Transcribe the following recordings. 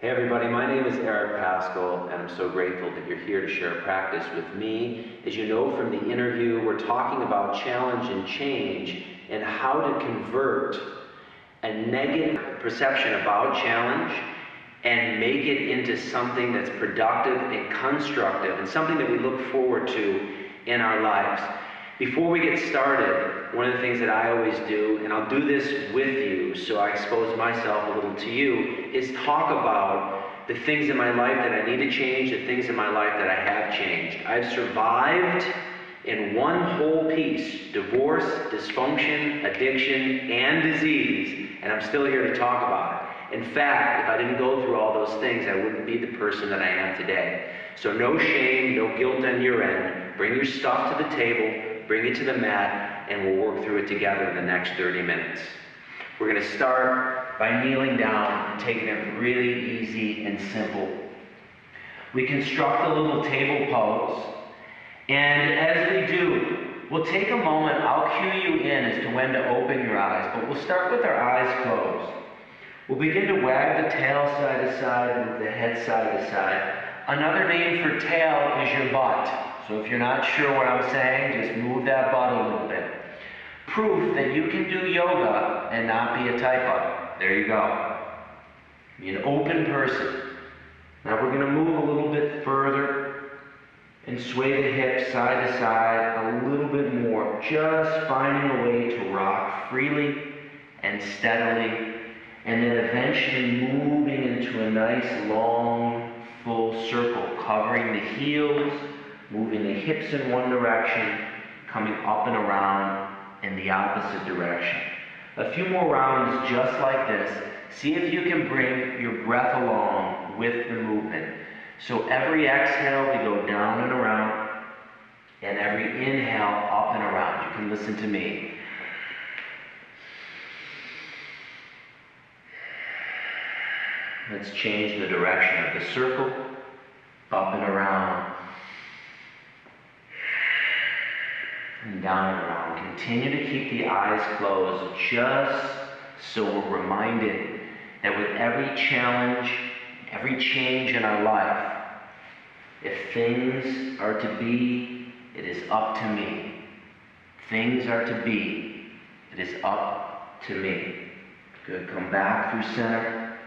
Hey everybody, my name is Eric Pascal, and I'm so grateful that you're here to share a practice with me. As you know from the interview, we're talking about challenge and change and how to convert a negative perception about challenge and make it into something that's productive and constructive and something that we look forward to in our lives. Before we get started, one of the things that I always do, and I'll do this with you so I expose myself a little to you, is talk about the things in my life that I need to change, the things in my life that I have changed. I've survived in one whole piece: divorce, dysfunction, addiction, and disease, and I'm still here to talk about it. In fact, if I didn't go through all those things, I wouldn't be the person that I am today. So no shame, no guilt on your end. Bring your stuff to the table, bring it to the mat, and we'll work through it together in the next 30 minutes. We're going to start by kneeling down and taking it really easy and simple. We construct a little table pose, and as we do, we'll take a moment. I'll cue you in as to when to open your eyes, but we'll start with our eyes closed. We'll begin to wag the tail side to side, move the head side to side. Another name for tail is your butt. So if you're not sure what I'm saying, just move that butt a little bit. Proof that you can do yoga and not be a type-up. There you go. Be an open person. Now we're going to move a little bit further and sway the hips side to side a little bit more. Just finding a way to rock freely and steadily, and then eventually moving into a nice long full circle, covering the heels, moving the hips in one direction, coming up and around in the opposite direction. A few more rounds just like this. See if you can bring your breath along with the movement. So every exhale we go down and around, and every inhale up and around. You can listen to me. Let's change the direction of the circle, up and around, and down and around. Continue to keep the eyes closed just so we're reminded that with every challenge, every change in our life, if things are to be, it is up to me. Things are to be, it is up to me. Good, come back through center.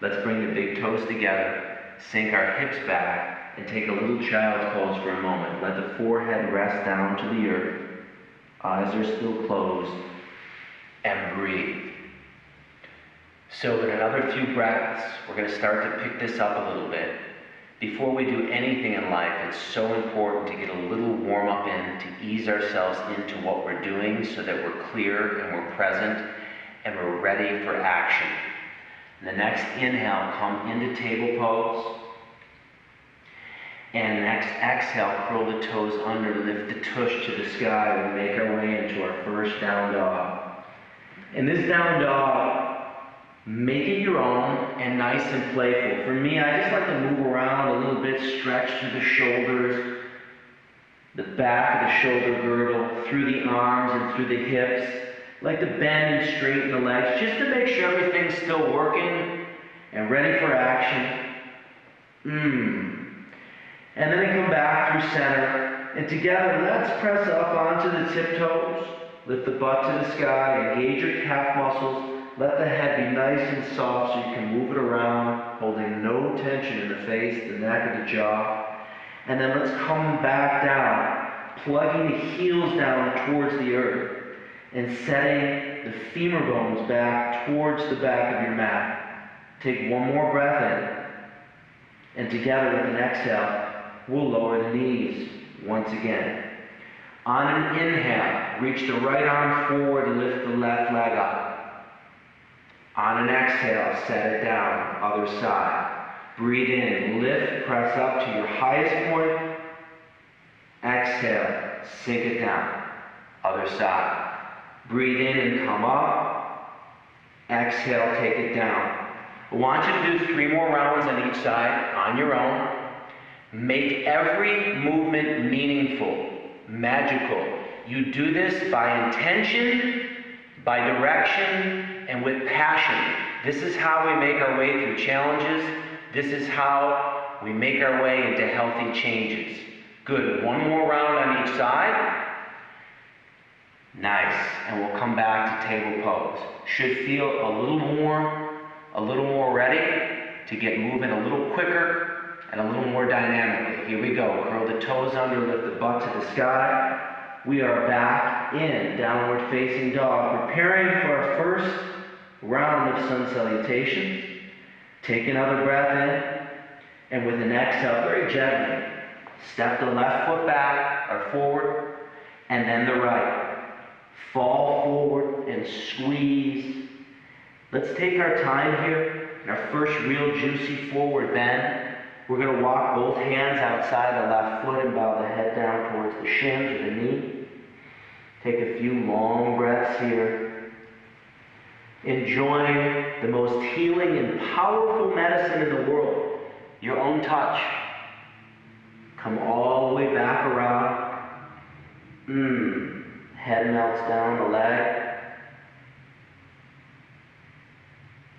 Let's bring the big toes together, sink our hips back, and take a little child's pose for a moment. Let the forehead rest down to the earth. Eyes are still closed, and breathe. So in another few breaths, we're going to start to pick this up a little bit. Before we do anything in life, it's so important to get a little warm up in, to ease ourselves into what we're doing so that we're clear and we're present and we're ready for action. And the next inhale, come into table pose. And next exhale, curl the toes under, lift the tush to the sky, and make our way into our first down dog. In this down dog, make it your own and nice and playful. For me, I just like to move around a little bit, stretch through the shoulders, the back of the shoulder girdle, through the arms and through the hips. Like to bend and straighten the legs, just to make sure everything's still working and ready for action. And then we come back through center, and together let's press up onto the tiptoes. Lift the butt to the sky, engage your calf muscles. Let the head be nice and soft so you can move it around, holding no tension in the face, the neck, or the jaw. And then let's come back down, plugging the heels down towards the earth, and setting the femur bones back towards the back of your mat. Take one more breath in, and together with an exhale, we'll lower the knees once again. On an inhale, reach the right arm forward and lift the left leg up. On an exhale, set it down, other side. Breathe in, lift, press up to your highest point. Exhale, sink it down, other side. Breathe in and come up. Exhale, take it down. I want you to do 3 more rounds on each side on your own. Make every movement meaningful, magical. You do this by intention, by direction, and with passion. This is how we make our way through challenges. This is how we make our way into healthy changes. Good. One more round on each side. Nice. And we'll come back to table pose. Should feel a little more ready to get moving a little quicker and a little more dynamically. Here we go. Curl the toes under, lift the butt to the sky. We are back in downward facing dog, preparing for our first round of sun salutations. Take another breath in, and with an exhale, very gently, step the left foot back or forward, and then the right. Fall forward and squeeze. Let's take our time here in our first real juicy forward bend. We're going to walk both hands outside the left foot and bow the head down towards the shins or the knee. Take a few long breaths here. Enjoying the most healing and powerful medicine in the world, your own touch. Come all the way back around. Head melts down the leg.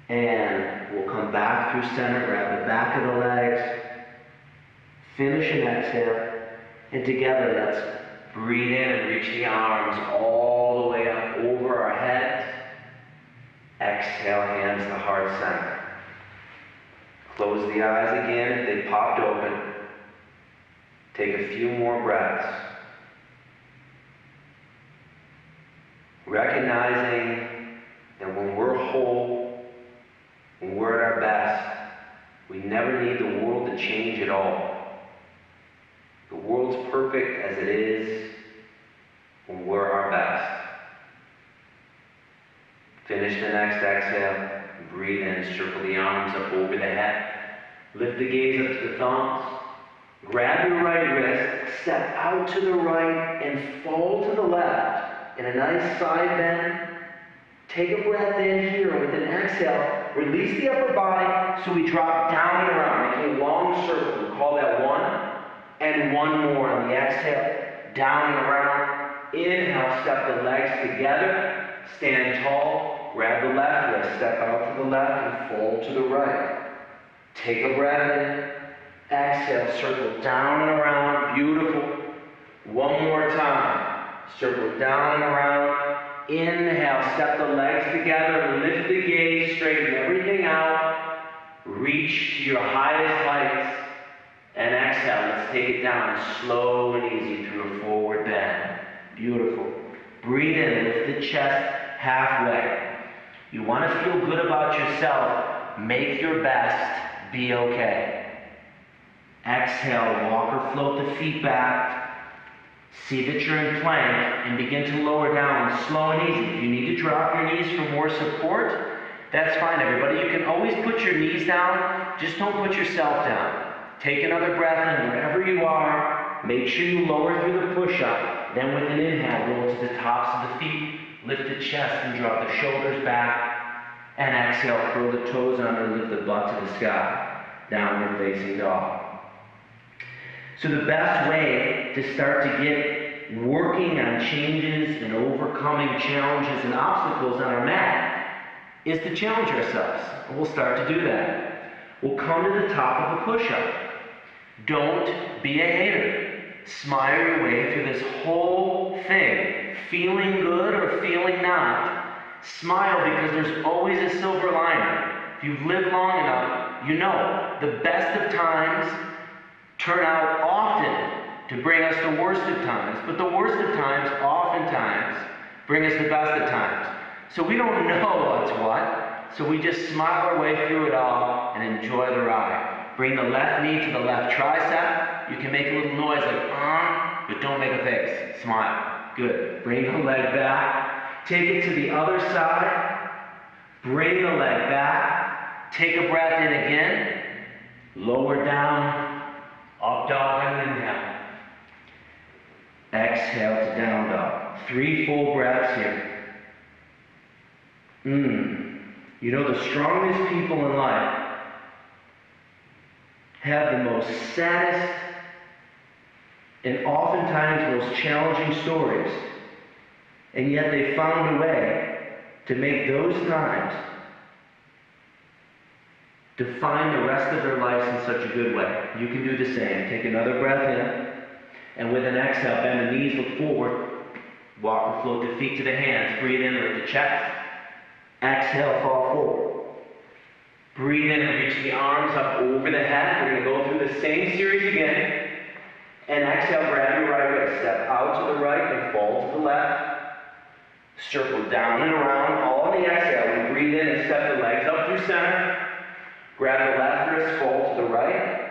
And we'll come back through center, grab the back of the legs. Finish an exhale. And together, let's breathe in and reach the arms all the way up over our heads. Exhale, hands to heart center. Close the eyes again if they popped open. Take a few more breaths. Recognizing that when we're whole, when we're at our best, we never need the world to change at all. The world's perfect as it is when we're our best. Finish the next exhale. Breathe in. Circle the arms up over the head. Lift the gaze up to the thumbs. Grab your right wrist. Step out to the right and fall to the left in a nice side bend. Take a breath in here with an exhale. Release the upper body so we drop down and around, making a long circle. We call that one. And one more on the exhale. Down and around. Inhale, step the legs together. Stand tall. Grab the left wrist. Step out to the left and fall to the right. Take a breath in. Exhale, circle down and around. Beautiful. One more time. Circle down and around. Inhale, step the legs together. Lift the gaze, straighten everything out. Reach to your highest heights. And exhale, let's take it down slow and easy through a forward bend. Beautiful. Breathe in, lift the chest halfway. You want to feel good about yourself. Make your best. Be okay. Exhale, walk or float the feet back. See that you're in plank and begin to lower down slow and easy. If you need to drop your knees for more support, that's fine, everybody. You can always put your knees down. Just don't put yourself down. Take another breath in wherever you are. Make sure you lower through the push-up. Then with an inhale, roll to the tops of the feet. Lift the chest and drop the shoulders back. And exhale, curl the toes under, lift the butt to the sky. Downward facing dog. So the best way to start to get working on changes and overcoming challenges and obstacles on our mat is to challenge ourselves. And we'll start to do that. We'll come to the top of a push-up. Don't be a hater. Smile your way through this whole thing. Feeling good or feeling not, smile because there's always a silver lining. If you've lived long enough, you know the best of times turn out often to bring us the worst of times, but the worst of times oftentimes bring us the best of times. So we don't know what's what, so we just smile our way through it all and enjoy the ride. Bring the left knee to the left tricep. You can make a little noise like, but don't make a face. Smile. Good. Bring the leg back. Take it to the other side. Bring the leg back. Take a breath in again. Lower down. Up dog and inhale. Exhale to down dog. 3 full breaths here. You know, the strongest people in life have the most saddest and oftentimes most challenging stories. And yet they found a way to make those times define the rest of their lives in such a good way. You can do the same. Take another breath in, and with an exhale, bend the knees, look forward, walk or float the feet to the hands. Breathe in, lift the chest. Exhale, fall forward. Breathe in and reach the arms up over the head. We're going to go through the same series again. And exhale, grab your right wrist. Step out to the right and fall to the left. Circle down and around. All on the exhale, we breathe in and step the legs up through center. Grab the left wrist, fall to the right.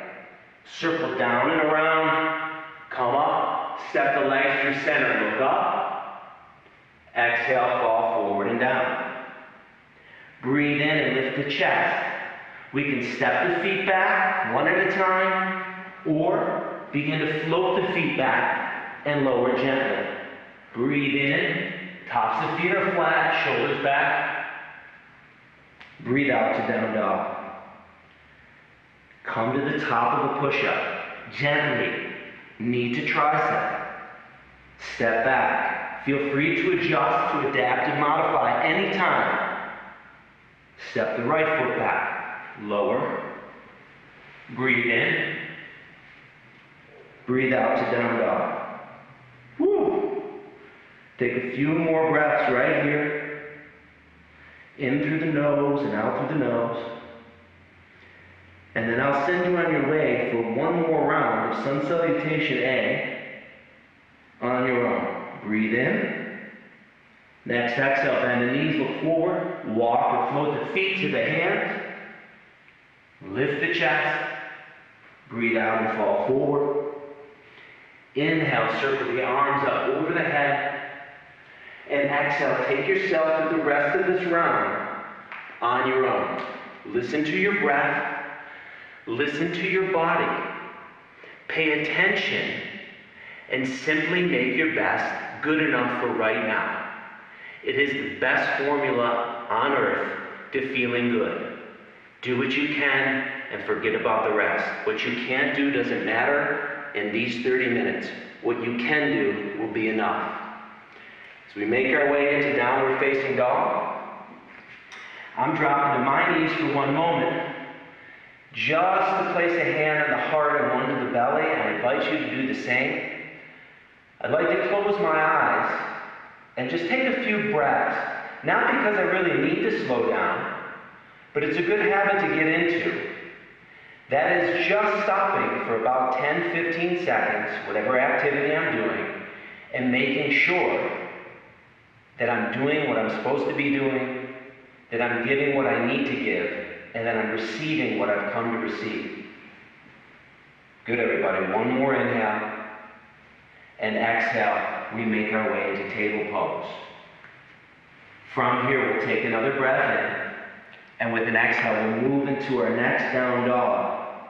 Circle down and around. Come up. Step the legs through center. Look up. Exhale, fall forward and down. Breathe in and lift the chest. We can step the feet back one at a time, or begin to float the feet back and lower gently. Breathe in. Tops of feet are flat, shoulders back. Breathe out to down dog. Come to the top of a push-up. Gently, knee to tricep. Step back. Feel free to adjust, to adapt, and modify anytime. Step the right foot back. Lower. Breathe in. Breathe out to down dog. Woo! Take a few more breaths right here. In through the nose and out through the nose. And then I'll send you on your way for one more round of Sun Salutation A on your own. Breathe in. Next exhale, bend the knees, look forward. Walk or float the feet to the hands. Lift the chest. Breathe out and fall forward. Inhale, circle the arms up over the head. And exhale, take yourself through the rest of this round on your own. Listen to your breath. Listen to your body. Pay attention and simply make your best good enough for right now. It is the best formula on earth to feeling good. Do what you can and forget about the rest. What you can't do doesn't matter in these 30 minutes. What you can do will be enough. As we make our way into downward facing dog, I'm dropping to my knees for one moment, just to place a hand on the heart and one to the belly. I invite you to do the same. I'd like to close my eyes and just take a few breaths, not because I really need to slow down, but it's a good habit to get into. That is just stopping for about 10-15 seconds, whatever activity I'm doing, and making sure that I'm doing what I'm supposed to be doing, that I'm giving what I need to give, and that I'm receiving what I've come to receive. Good, everybody. One more inhale. And exhale, we make our way into table pose. From here, we'll take another breath in. And with an exhale, we'll move into our next down dog.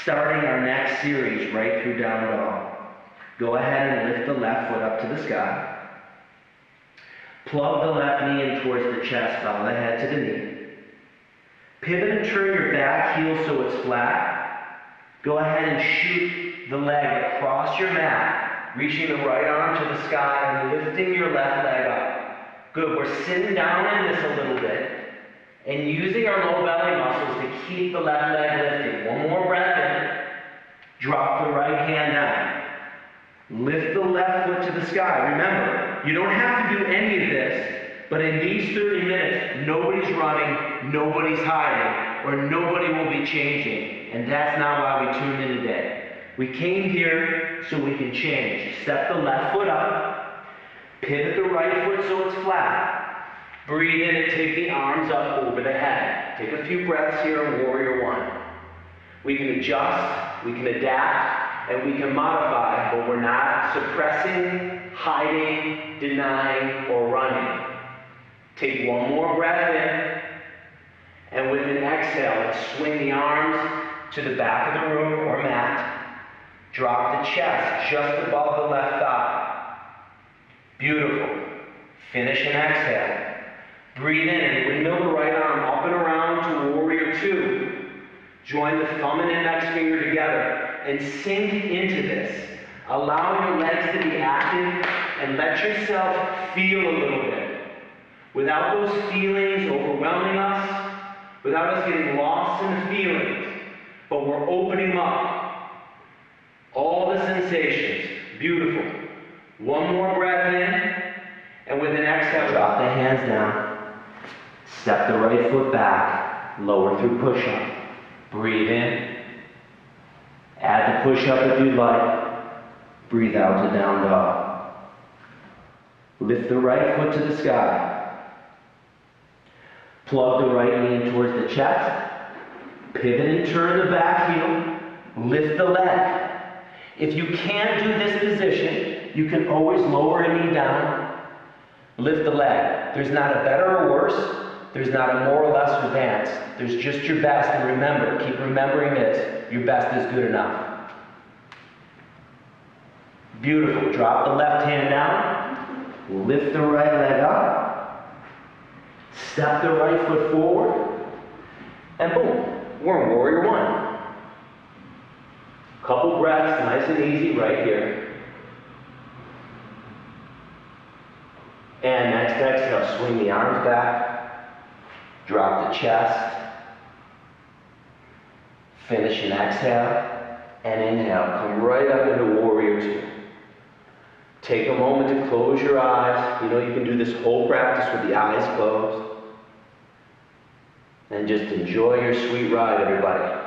Starting our next series right through down dog. Go ahead and lift the left foot up to the sky. Plug the left knee in towards the chest, bow the head to the knee. Pivot and turn your back heel so it's flat. Go ahead and shoot the leg across your mat, reaching the right arm to the sky and lifting your left leg up. Good, we're sitting down in this a little bit and using our low belly muscles to keep the left leg lifted. One more breath in. Drop the right hand down. Lift the left foot to the sky. Remember, you don't have to do any of this, but in these 30 minutes, nobody's running, nobody's hiding, or nobody will be changing. And that's not why we tuned in today. We came here so we can change. Step the left foot up. Pivot the right foot so it's flat. Breathe in and take the arms up over the head. Take a few breaths here in Warrior One. We can adjust, we can adapt, and we can modify, but we're not suppressing, hiding, denying, or running. Take one more breath in, and with an exhale, let's swing the arms to the back of the room or mat. Drop the chest just above the left thigh. Beautiful. Finish and exhale. Breathe in and windmill the right arm up and around to Warrior Two. Join the thumb and index finger together and sink into this. Allow your legs to be active and let yourself feel a little bit. Without those feelings overwhelming us, without us getting lost in the feelings, but we're opening up all the sensations. Beautiful. One more breath in, and with an exhale, drop the hands down. Step the right foot back, lower through push-up. Breathe in. Add the push-up if you'd like. Breathe out to down dog. Lift the right foot to the sky. Plug the right knee in towards the chest. Pivot and turn the back heel. Lift the leg. If you can't do this position, you can always lower a knee down. Lift the leg. There's not a better or worse. There's not a more or less advanced. There's just your best. And remember, keep remembering this. Your best is good enough. Beautiful. Drop the left hand down. Lift the right leg up. Step the right foot forward. And boom. We're in Warrior One. Couple breaths, nice and easy right here. And next exhale, swing the arms back. Drop the chest. Finish an exhale and inhale. Come right up into Warrior Two. Take a moment to close your eyes. You know you can do this whole practice with the eyes closed. And just enjoy your sweet ride, everybody.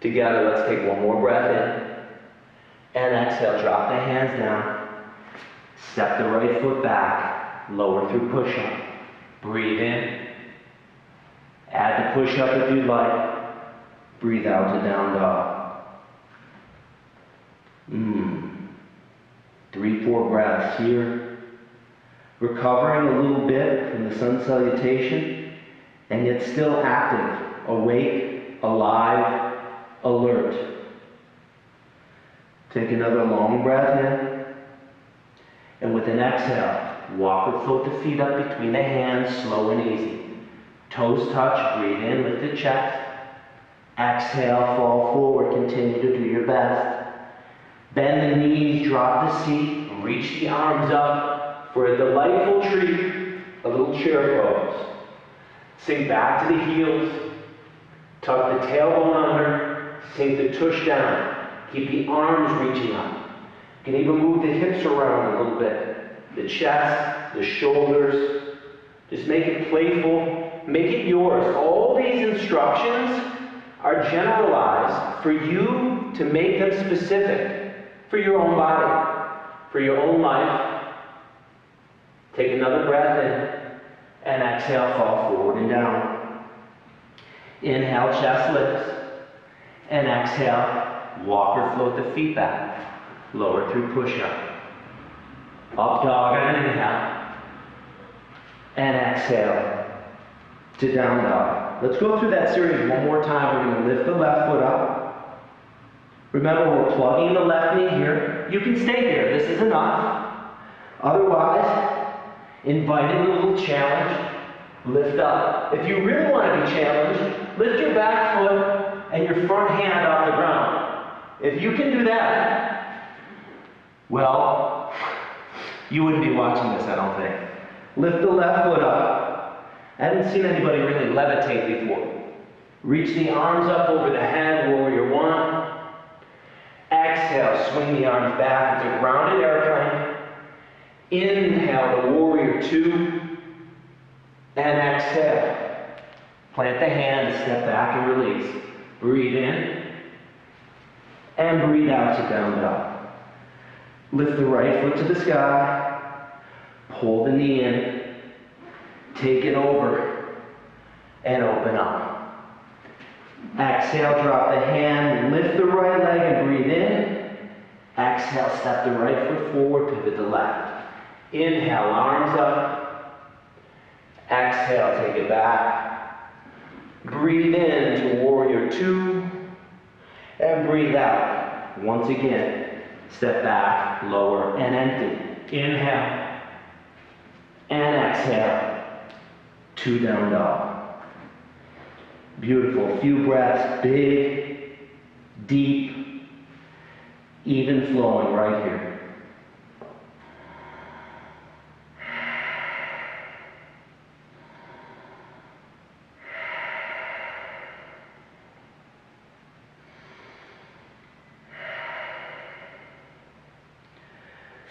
Together, let's take one more breath in. And exhale, drop the hands down. Step the right foot back, lower through push-up. Breathe in. Add the push-up if you'd like. Breathe out to down dog. 3-4 breaths here. Recovering a little bit from the sun salutation, and yet still active, awake, alive, alert. Take another long breath in, and with an exhale, walk or float the feet up between the hands, slow and easy. Toes touch, breathe in, lift the chest. Exhale, fall forward, continue to do your best. Bend the knees, drop the seat, reach the arms up for a delightful treat, a little chair pose. Sink back to the heels, tuck the tailbone under, sink the tush down. Keep the arms reaching up. You can even move the hips around a little bit. The chest, the shoulders. Just make it playful, make it yours. All these instructions are generalized for you to make them specific for your own body, for your own life. Take another breath in, and exhale, fall forward and down. Inhale, chest lifts, and exhale, walk or float the feet back, lower through push-up. Up dog on an inhale, and exhale to down dog. Let's go through that series one more time. We're going to lift the left foot up. Remember, we're plugging the left knee here. You can stay here. This is enough. Otherwise, inviting a little challenge. Lift up. If you really want to be challenged, lift your back foot and your front hand off the ground. If you can do that, well, you wouldn't be watching this, I don't think. Lift the left foot up. I haven't seen anybody really levitate before. Reach the arms up over the head, Warrior One. Exhale, swing the arms back. It's a grounded airplane. Inhale to Warrior Two. And exhale. Plant the hands, step back and release. Breathe in. And breathe out to down dog. Lift the right foot to the sky. Pull the knee in. Take it over. And open up. Exhale, drop the hand, lift the right leg and breathe in. Exhale, step the right foot forward, pivot the left. Inhale, arms up. Exhale, take it back. Breathe in to Warrior Two. And breathe out. Once again, step back, lower, and empty. Inhale. And exhale. To down dog. Beautiful. Few breaths, big, deep, even flowing right here.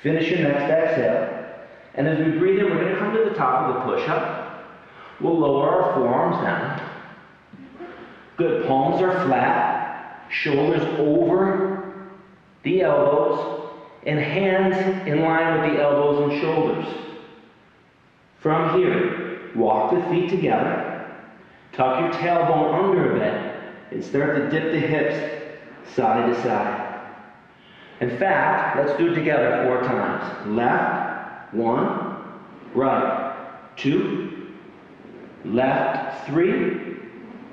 Finish your next exhale. And as we breathe in, we're going to come to the top of the push-up. We'll lower our forearms down. Good. Palms are flat. Shoulders over the elbows. And hands in line with the elbows and shoulders. From here, walk the feet together. Tuck your tailbone under a bit. And start to dip the hips side to side. In fact, let's do it together 4 times. Left, 1, right, 2, left, 3,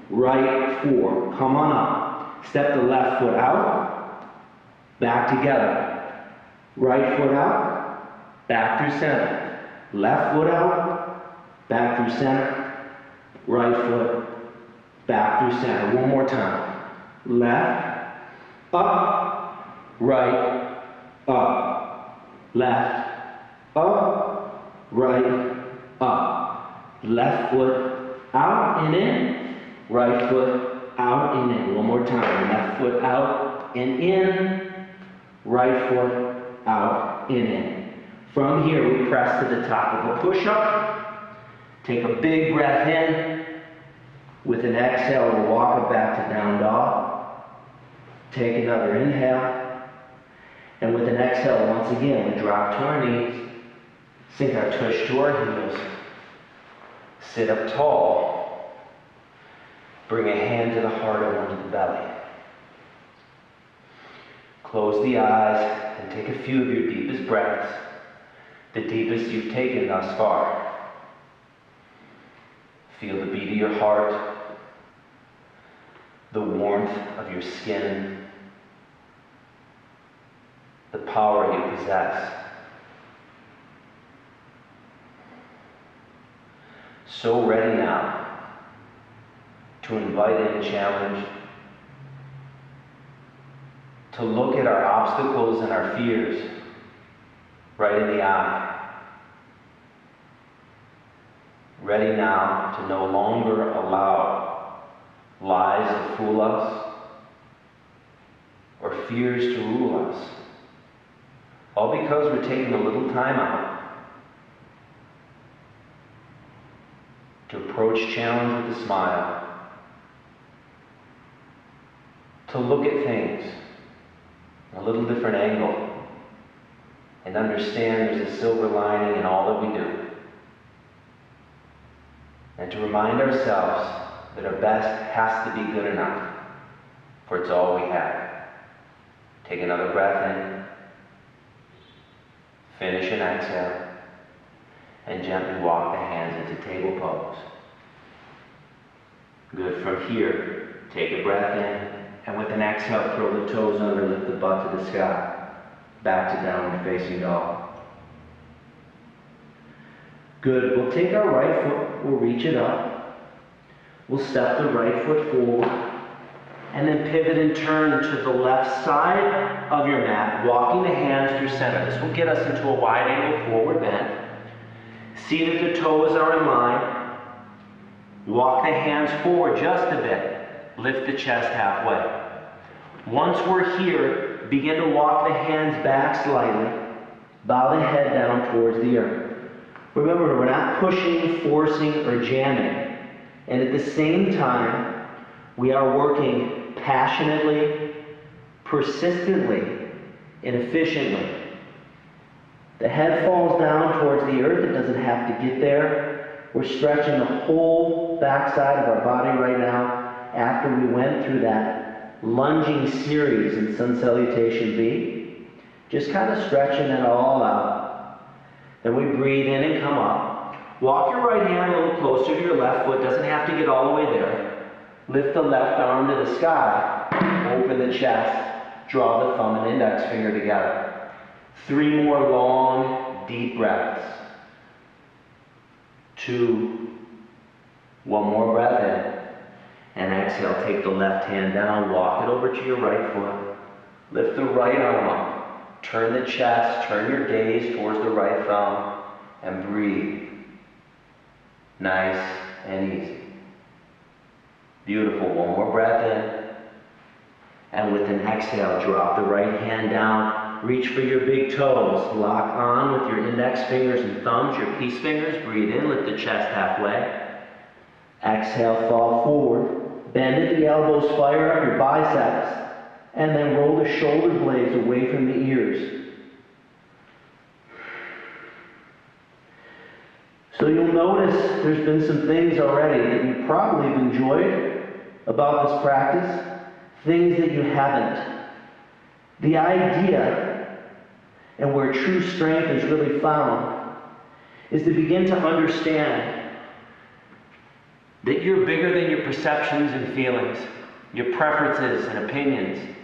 right, 4. Come on up. Step the left foot out, back together. Right foot out, back through center. Left foot out, back through center. Right foot, back through center. One more time. Left, up, right, up. Left, up, right, up. Left foot out and in. Right foot out and in. One more time. Left foot out and in. Right foot out and in. From here, we press to the top of a push-up. Take a big breath in. With an exhale, we'll walk it back to down dog. Take another inhale. And with an exhale, once again, we drop to our knees. Sink our tush to our heels. Sit up tall. Bring a hand to the heart and one to the belly. Close the eyes and take a few of your deepest breaths, the deepest you've taken thus far. Feel the beat of your heart, the warmth of your skin, the power you possess. So ready now to invite in challenge, to look at our obstacles and our fears right in the eye. Ready now to no longer allow lies to fool us or fears to rule us. All because we're taking a little time out to approach challenge with a smile, to look at things a little different angle and understand there's a silver lining in all that we do. And to remind ourselves that our best has to be good enough, for it's all we have. Take another breath in, finish an exhale, and gently walk the hands into table pose. Good. From here, take a breath in. And with an exhale, curl the toes under, lift the butt to the sky. Back to downward facing dog. Good. We'll take our right foot, we'll reach it up. We'll step the right foot forward. And then pivot and turn to the left side of your mat, walking the hands through center. This will get us into a wide angle forward bend. See that the toes are in line. Walk the hands forward just a bit. Lift the chest halfway. Once we're here, begin to walk the hands back slightly. Bow the head down towards the earth. Remember, we're not pushing, forcing, or jamming. And at the same time, we are working passionately, persistently, and efficiently. The head falls down towards the earth. It doesn't have to get there. We're stretching the whole backside of our body right now. After we went through that lunging series in Sun Salutation B, just kind of stretching it all out. Then we breathe in and come up. Walk your right hand a little closer to your left foot. Doesn't have to get all the way there. Lift the left arm to the sky. Open the chest. Draw the thumb and index finger together. 3 more long, deep breaths. 2. 1 more breath in. And exhale, take the left hand down, walk it over to your right foot. Lift the right arm up. Turn the chest, turn your gaze towards the right thumb, and breathe. Nice and easy. Beautiful. 1 more breath in. And with an exhale, drop the right hand down, reach for your big toes. Lock on with your index fingers and thumbs, your peace fingers. Breathe in, lift the chest halfway. Exhale, fall forward. Bend at the elbows, fire up your biceps. And then roll the shoulder blades away from the ears. So you'll notice there's been some things already that you probably have enjoyed about this practice, things that you haven't. The idea, and where true strength is really found, is to begin to understand that you're bigger than your perceptions and feelings, your preferences and opinions.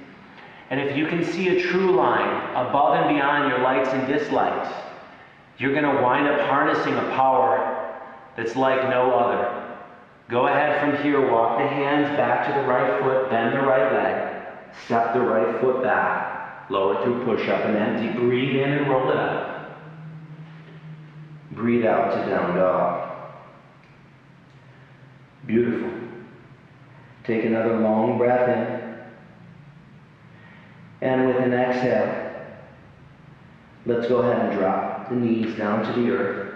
And if you can see a true line above and beyond your likes and dislikes, you're going to wind up harnessing a power that's like no other. Go ahead from here, walk the hands back to the right foot, bend the right leg, step the right foot back, lower through push-up and empty. Breathe in and roll it out. Breathe out to down dog. Beautiful. Take another long breath in. And with an exhale, let's go ahead and drop the knees down to the earth.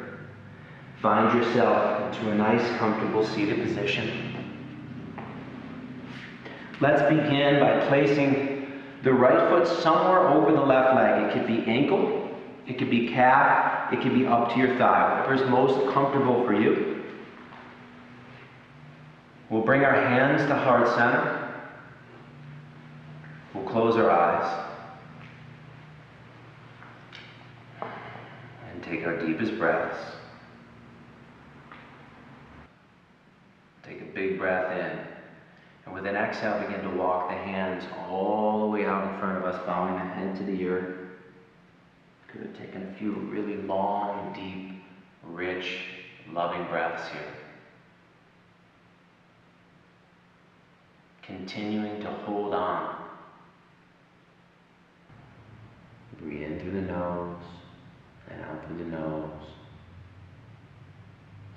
Find yourself into a nice, comfortable seated position. Let's begin by placing the right foot somewhere over the left leg. It could be ankle, it could be calf, it could be up to your thigh, whatever's most comfortable for you. We'll bring our hands to heart center. We'll close our eyes. And take our deepest breaths. Take a big breath in. And with an exhale, begin to walk the hands all the way out in front of us, bowing the head to the earth. Good. Taking a few really long, deep, rich, loving breaths here. Continuing to hold on. Breathe in through the nose and out through the nose.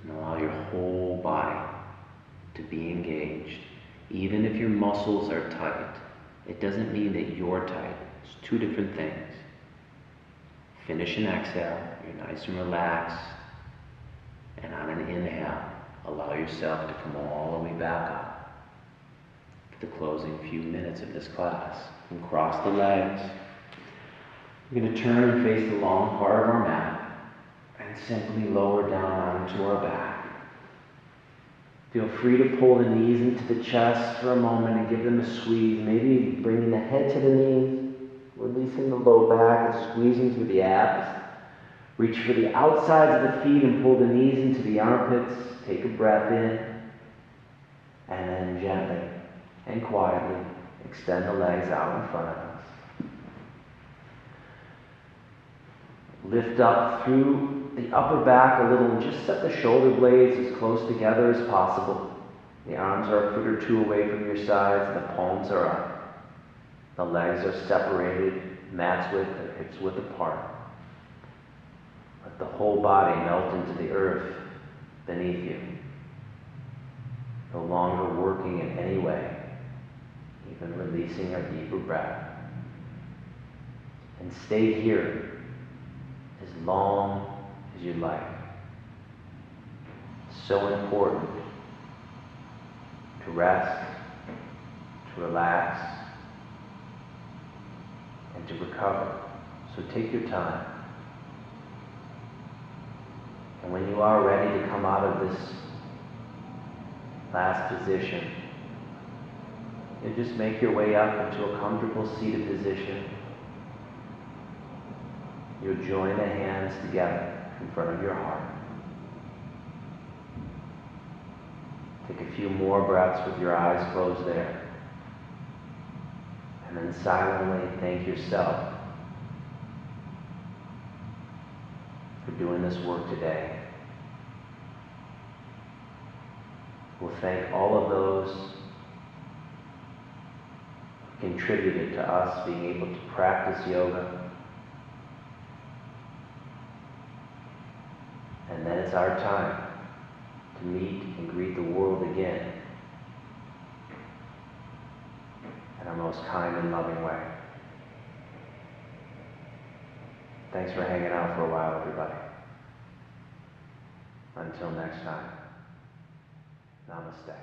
And allow your whole body to be engaged. Even if your muscles are tight, it doesn't mean that you're tight. It's two different things. Finish an exhale, you're nice and relaxed. And on an inhale, allow yourself to come all the way back up for the closing few minutes of this class. And cross the legs. We're going to turn and face the long part of our mat and simply lower down onto our back. Feel free to pull the knees into the chest for a moment and give them a squeeze. Maybe bringing the head to the knees, releasing the low back and squeezing through the abs. Reach for the outsides of the feet and pull the knees into the armpits. Take a breath in. And then gently and quietly extend the legs out in front of us. Lift up through the upper back a little and just set the shoulder blades as close together as possible. The arms are a foot or two away from your sides and the palms are up. The legs are separated, mats width or hips width apart. Let the whole body melt into the earth beneath you. No longer working in any way, even releasing a deeper breath. And stay here as long as you like. It's so important to rest, to relax, and to recover. So take your time. And when you are ready to come out of this last position, you just make your way up into a comfortable seated position. You'll join the hands together in front of your heart. Take a few more breaths with your eyes closed there. And then silently thank yourself for doing this work today. We'll thank all of those who contributed to us being able to practice yoga. And then it's our time to meet and greet the world again in our most kind and loving way. Thanks for hanging out for a while, everybody. Until next time, namaste.